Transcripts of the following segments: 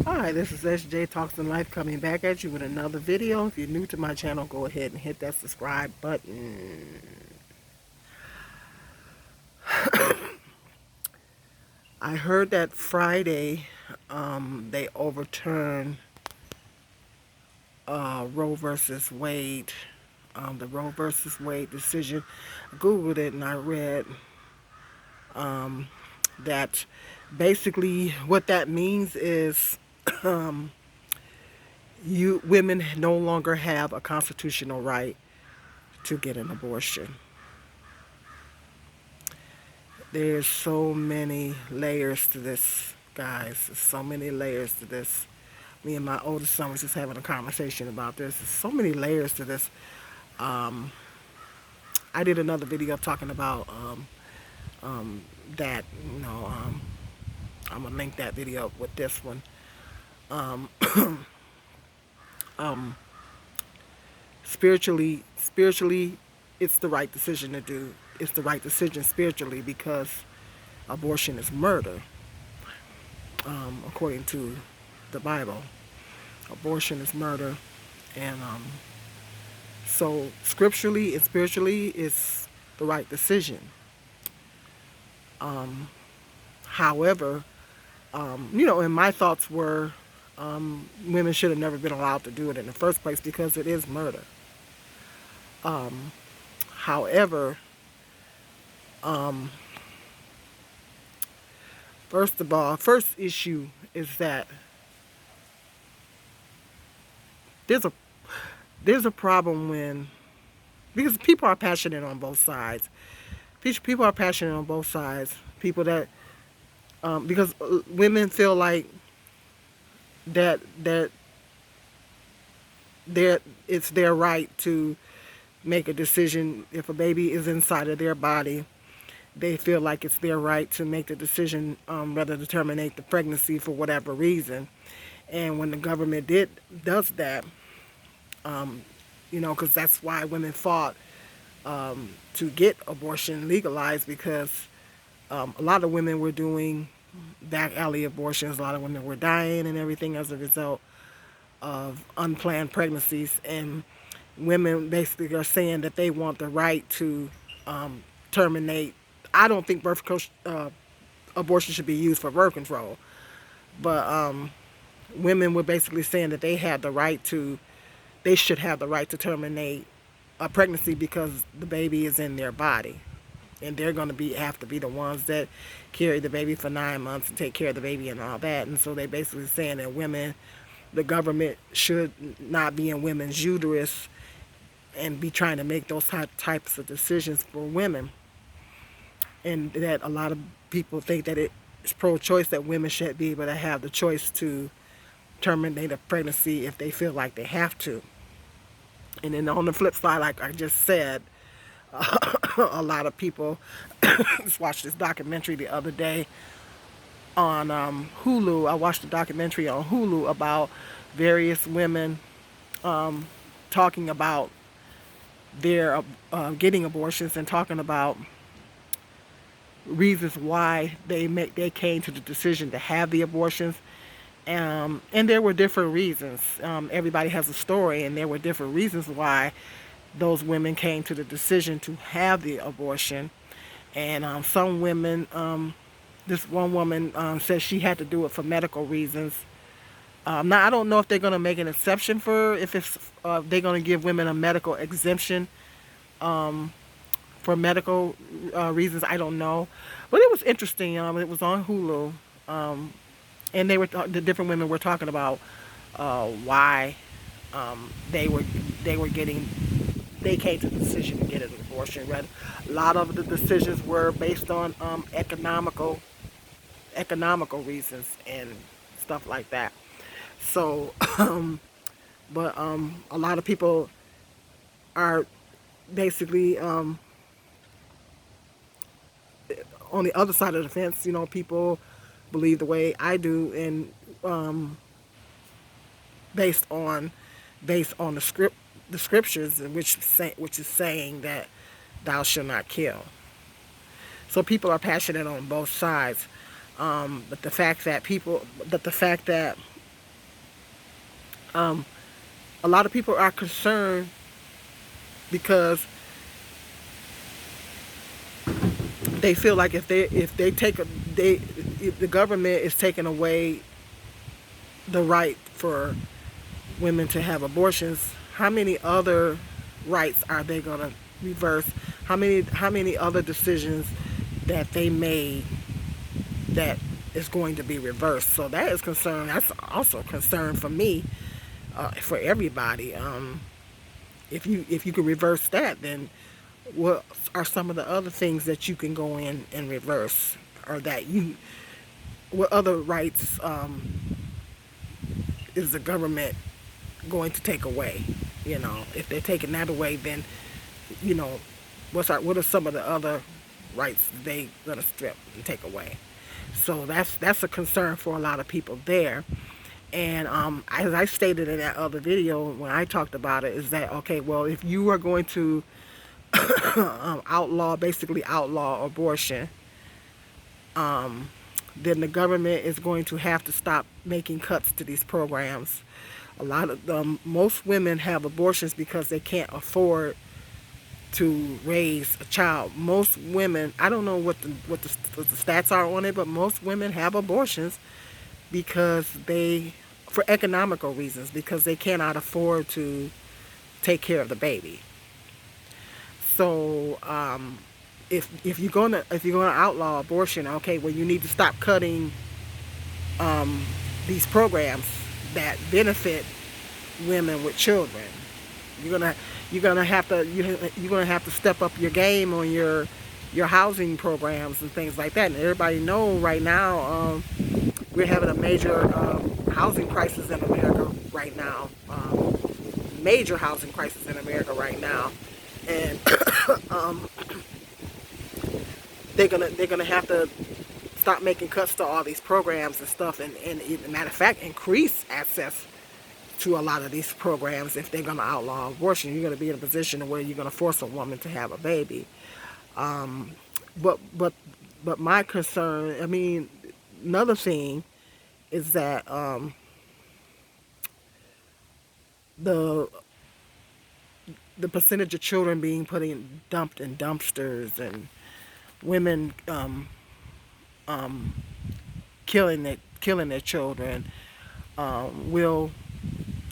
Hi, this is SJ Talks in Life coming back at you with another video. If you're new to my channel, go ahead and hit that subscribe button. I heard that Friday they overturned Roe versus Wade, the Roe versus Wade decision. I Googled it and I read that basically what that means is you women no longer have a constitutional right to get an abortion. There's so many layers to this, guys. There's so many layers to this. Me and my oldest son was just having a conversation about this. There's so many layers to this. Um, I did another video talking about that. I'm gonna link that video up with this one. Um, um, spiritually, it's the right decision to do. It's the right decision spiritually because abortion is murder, according to the Bible. Abortion is murder, and so scripturally and spiritually, it's the right decision. Um, However, and my thoughts were women should have never been allowed to do it in the first place because it is murder. Um, However, um, first of all, first issue is that there's a there's a problem when because people are passionate on both sides. People are passionate on both sides. People that because women feel like that it's their right to make a decision if a baby is inside of their body. They feel like it's their right to make the decision whether to terminate the pregnancy for whatever reason. And when the government does that, because that's why women fought to get abortion legalized because a lot of women were doing back alley abortions. A lot of women were dying and everything as a result of unplanned pregnancies. And women basically are saying that they want the right to terminate. I don't think abortion should be used for birth control, but women were basically saying that they should have the right to terminate a pregnancy because the baby is in their body, and they're going to have to be the ones that carry the baby for 9 months and take care of the baby and all that. And so they basically saying that the government should not be in women's uterus and be trying to make those types of decisions for women. And that a lot of people think that it's pro-choice, that women should be able to have the choice to terminate a pregnancy if they feel like they have to. And then on the flip side, like I just said, a lot of people just watched this documentary the other day on Hulu. I watched a documentary on Hulu about various women talking about their getting abortions and talking about reasons why they came to the decision to have the abortions. And there were different reasons. Everybody has a story, and there were different reasons why those women came to the decision to have the abortion. And some women, this one woman said she had to do it for medical reasons. Now, I don't know if they're going to make an exception if they're going to give women a medical exemption for medical reasons. I don't know. But it was interesting. It was on Hulu. And the different women were talking about why they came to the decision to get an abortion. Right? A lot of the decisions were based on economical reasons and stuff like that. So, but a lot of people are basically on the other side of the fence. People believe the way I do, and based on the scriptures, which is saying that thou shalt not kill. So people are passionate on both sides, but the fact that Um, a lot of people are concerned because they feel like if they take a they if the government is taking away the right for women to have abortions, how many other rights are they going to reverse? How many other decisions that they made that is going to be reversed? So that is concern. That's also a concern for me, for everybody. If you could reverse that, then what are some of the other things that you can go in and reverse, or that you what other rights is the government going to take away? If they're taking that away, then you know, what are some of the other rights they gonna strip and take away? So that's a concern for a lot of people there. And as I stated in that other video when I talked about it, is that okay? Well, if you are going to basically outlaw abortion, then the government is going to have to stop making cuts to these programs. Most women have abortions because they can't afford to raise a child. Most women, I don't know what the stats are on it, but most women have abortions because for economical reasons, because they cannot afford to take care of the baby. So if you're gonna outlaw abortion, okay, well you need to stop cutting these programs that benefit women with children. You're gonna have to step up your game on your housing programs and things like that. And everybody know right now we're having a major housing crisis in America right now. Major housing crisis in America right now, and they're gonna have to stop making cuts to all these programs and stuff, and as a matter of fact, increase access to a lot of these programs. If they're going to outlaw abortion, you're going to be in a position where you're going to force a woman to have a baby. But my concern, I mean, another thing is that the the percentage of children being dumped in dumpsters, and women killing their children, will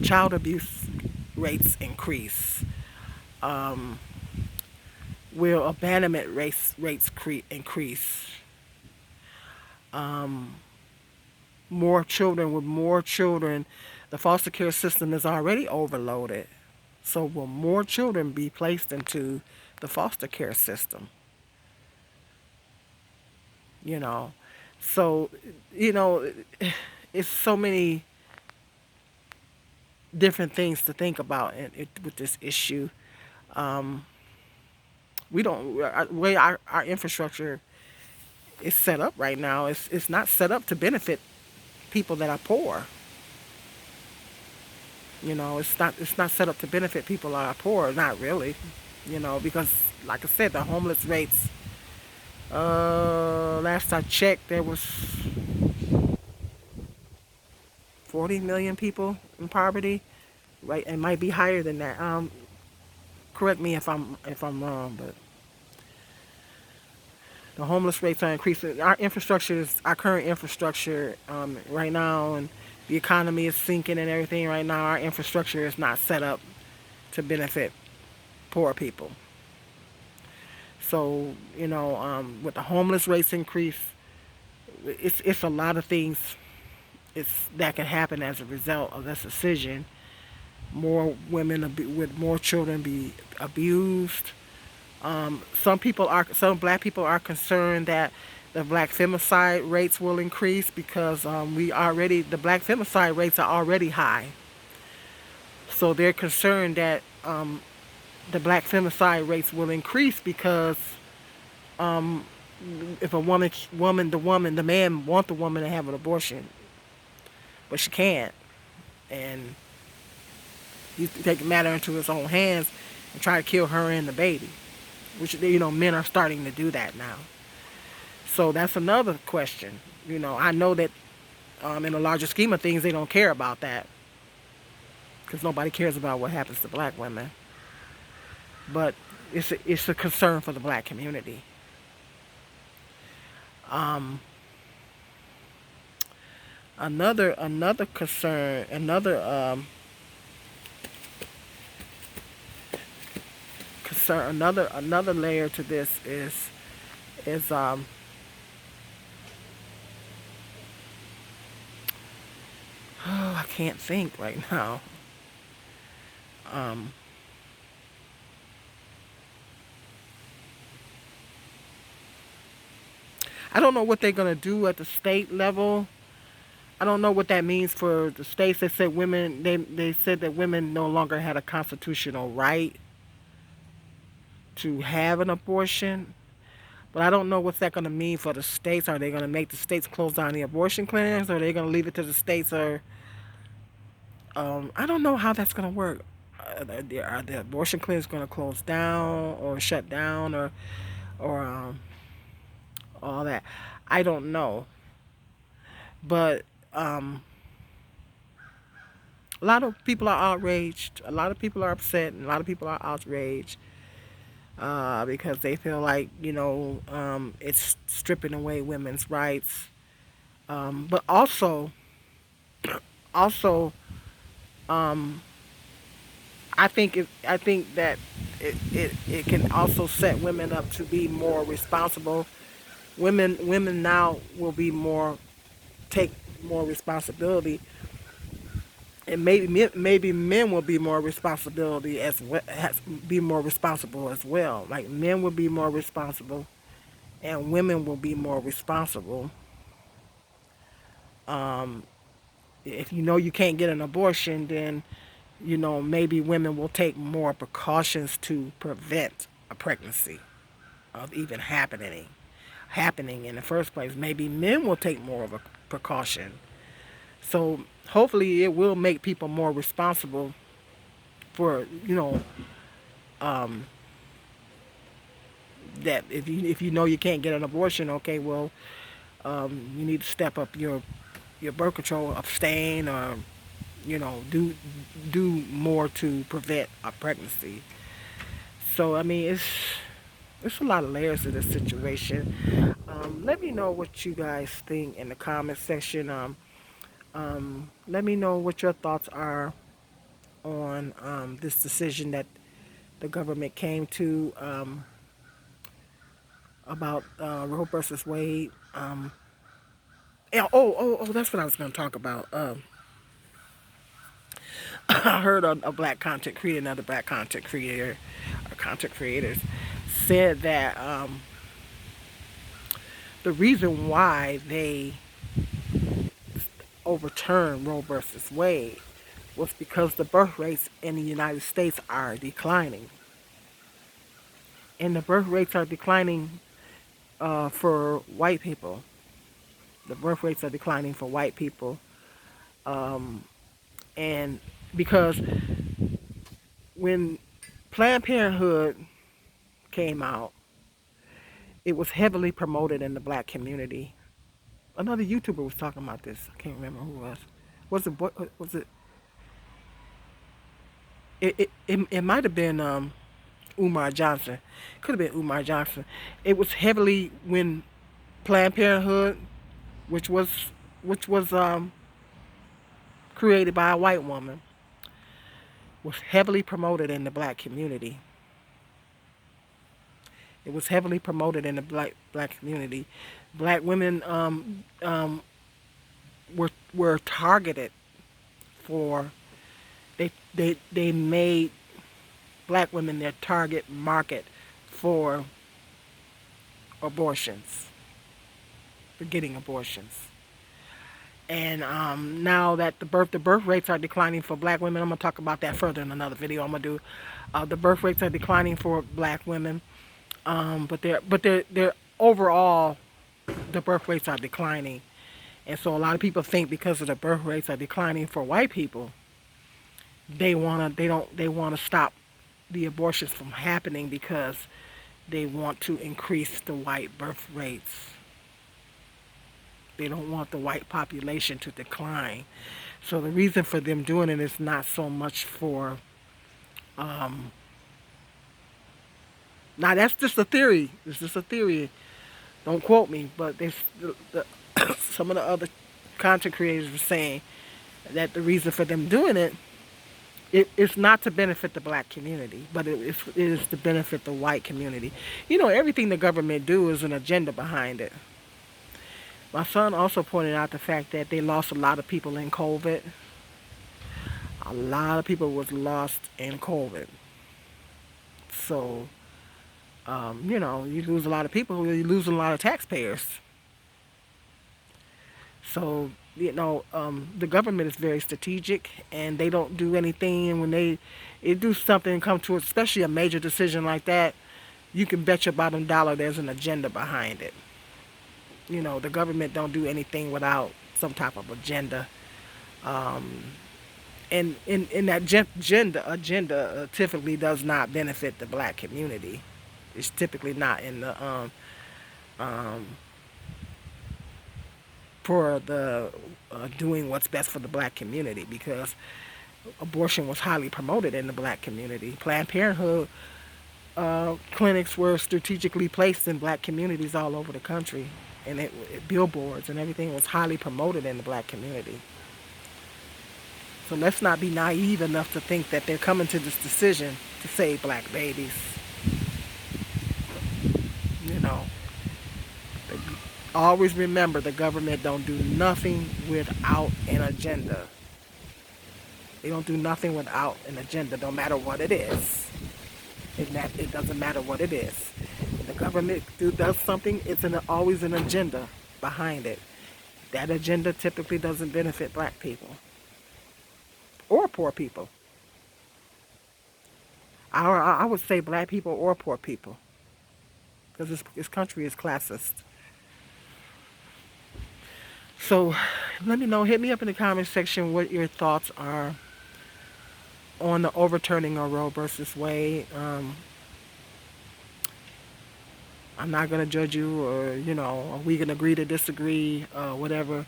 child abuse rates increase? Will abandonment rates increase? More children with more children. The foster care system is already overloaded. So will more children be placed into the foster care system? You know, so you know, it's so many different things to think about with this issue. Um, we don't way our infrastructure is set up right now. It's not set up to benefit people that are poor. It's not set up to benefit people that are poor. Not really. Because like I said, the homeless rates. Last I checked, there was 40 million people in poverty. Right, it might be higher than that. Correct me if I'm wrong, but the homeless rates are increasing. Our current infrastructure right now, and the economy is sinking and everything right now. Our infrastructure is not set up to benefit poor people. So with the homeless rates increase, it's a lot of things that can happen as a result of this decision. More women with more children be abused. Some black people are concerned that the black femicide rates will increase because the black femicide rates are already high. So they're concerned that the black femicide rates will increase because if the man want the woman to have an abortion, but she can't, and he take the matter into his own hands and try to kill her and the baby, which men are starting to do that now. So that's another question. I know that in the larger scheme of things, they don't care about that. because nobody cares about what happens to black women. But it's a concern for the black community. Um, another concern, another layer to this is oh, I can't think right now. Um, I don't know what they're gonna do at the state level. I don't know what that means for the states. They said women. They said that women no longer had a constitutional right to have an abortion. But I don't know what's that going to mean for the states. Are they going to make the states close down the abortion clinics, or are they going to leave it to the states? Or I don't know how that's going to work. Are the abortion clinics going to close down or shut down, or all that? I don't know. But a lot of people are outraged. A lot of people are upset, and a lot of people are outraged because they feel like it's stripping away women's rights. But also, um, I think that it can also set women up to be more responsible. Women now will be more take more responsibility, and maybe men will be more responsibility as well, be more responsible as well. Like men will be more responsible, and women will be more responsible. Um, if you know you can't get an abortion, then maybe women will take more precautions to prevent a pregnancy of even happening in the first place. Maybe men will take more of a precaution. So hopefully it will make people more responsible for um, that if you know you can't get an abortion, okay, well you need to step up your birth control, abstain, or do more to prevent a pregnancy. So I mean, it's a lot of layers to this situation. Let me know what you guys think in the comment section. Let me know what your thoughts are on this decision that the government came to about Roe versus Wade. That's what I was going to talk about. I heard a black content creator, another black content creator, or content creators, said that the reason why they overturned Roe versus Wade was because the birth rates in the United States are declining. And the birth rates are declining for white people. The birth rates are declining for white people. Um, and because when Planned Parenthood came out, it was heavily promoted in the black community. Another YouTuber was talking about this. I can't remember who it was. Was it? It might have been Umar Johnson. Could have been Umar Johnson. It was heavily when Planned Parenthood, which was which was created by a white woman, was heavily promoted in the black community. It was heavily promoted in the black community. Black women were targeted for they made black women their target market for abortions, for getting abortions. And now that the birth rates are declining for black women, I'm gonna talk about that further in another video I'm gonna do. The birth rates are declining for black women, but they're overall the birth rates are declining, and so a lot of people think because of the birth rates are declining for white people, they wanna stop the abortions from happening because they want to increase the white birth rates. They don't want the white population to decline. So the reason for them doing it is not so much for, um, now that's just a theory. It's just a theory. Don't quote me, but some of the other content creators were saying that the reason for them doing it's not to benefit the black community, but it is to benefit the white community. You know, everything the government do is an agenda behind it. My son also pointed out the fact that they lost a lot of people in COVID. A lot of people was lost in COVID. So, you know, you lose a lot of people, you lose a lot of taxpayers. So, you know, the government is very strategic, and they don't do anything. And when they do something, come to it, especially a major decision like that, you can bet your bottom dollar there's an agenda behind it. You know, the government don't do anything without some type of agenda. Um, and in that agenda typically does not benefit the black community. It's typically not in the um, for the doing what's best for the black community, because abortion was highly promoted in the black community. Planned Parenthood clinics were strategically placed in black communities all over the country, and billboards and everything was highly promoted in the black community. So let's not be naive enough to think that they're coming to this decision to save black babies. You know, always remember the government don't do nothing without an agenda. They don't do nothing without an agenda, no matter what it is. It doesn't matter what it is. If the government does something, it's always an agenda behind it. That agenda typically doesn't benefit black people or poor people. I would say black people or poor people, because this country is classist. So let me know. Hit me up in the comment section what your thoughts are on the overturning of Roe versus Wade. I'm not gonna judge you, or you know, we can agree to disagree, whatever.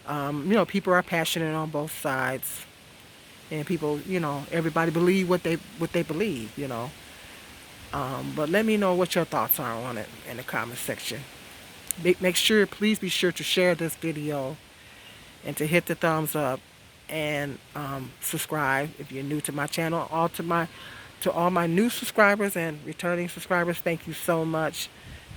You know, people are passionate on both sides, and people, you know, everybody believe what they believe, you know. But let me know what your thoughts are on it in the comment section. Make sure, please be sure to share this video and to hit the thumbs up, and subscribe if you're new to my channel. To all my new subscribers and returning subscribers, thank you so much.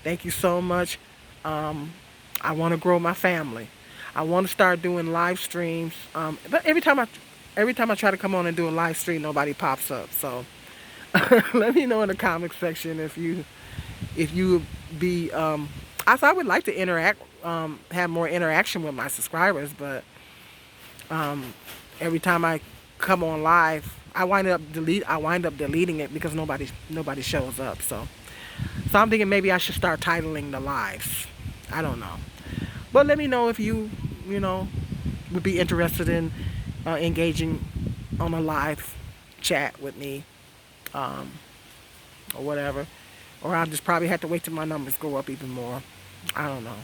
Thank you so much. I want to grow my family. I want to start doing live streams. But every time I try to come on and do a live stream, nobody pops up. So let me know in the comment section if you be I would like to interact, have more interaction with my subscribers, but every time I come on live, I wind up deleting it because nobody shows up. So I'm thinking maybe I should start titling the lives. I don't know, but let me know if you know, would be interested in engaging on a live chat with me, or whatever. Or I'll just probably have to wait till my numbers go up even more. I don't know.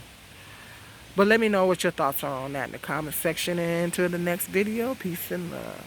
But let me know what your thoughts are on that in the comment section. And until the next video, peace and love.